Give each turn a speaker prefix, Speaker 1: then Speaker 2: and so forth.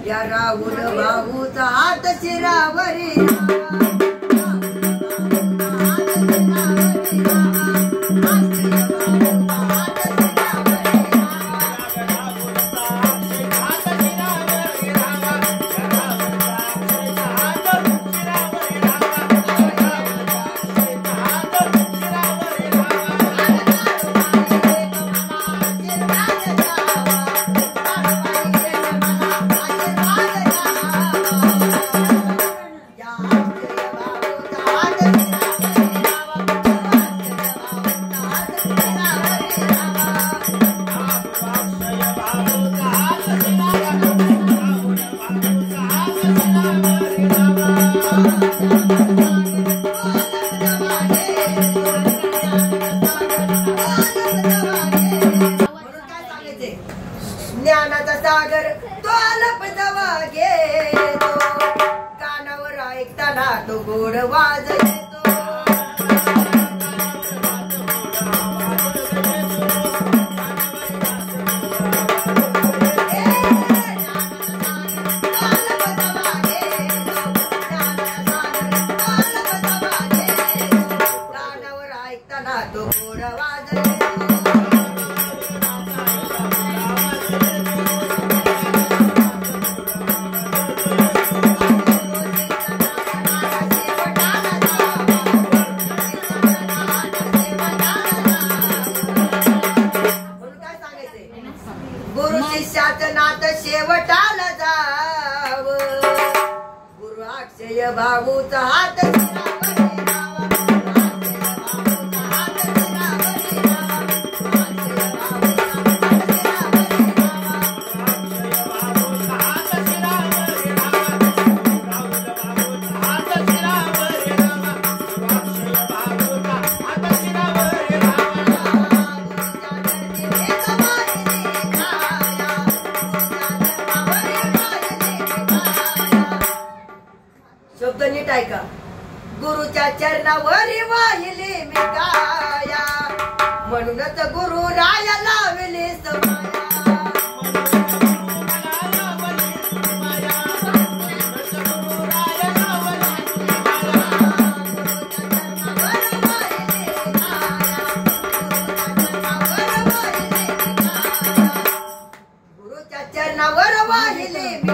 Speaker 1: या राहुल भाऊचा हात शिरावरी ज्ञानाचा सागर तो लपजवा घेतो कानावर ऐकताना तो गोड वाज येतो कानावर ऐकताना तो गोड वाज येतो गुरु शिष्याचं नात शेवटाला जाव गुरु अक्षय भाऊचा हात शब्द नीट ऐका गुरुच्या चरणावरी वाहिली मी काया म्हणूनच गुरु राया लावली समाया गुरुच्या चरणावर वाहिली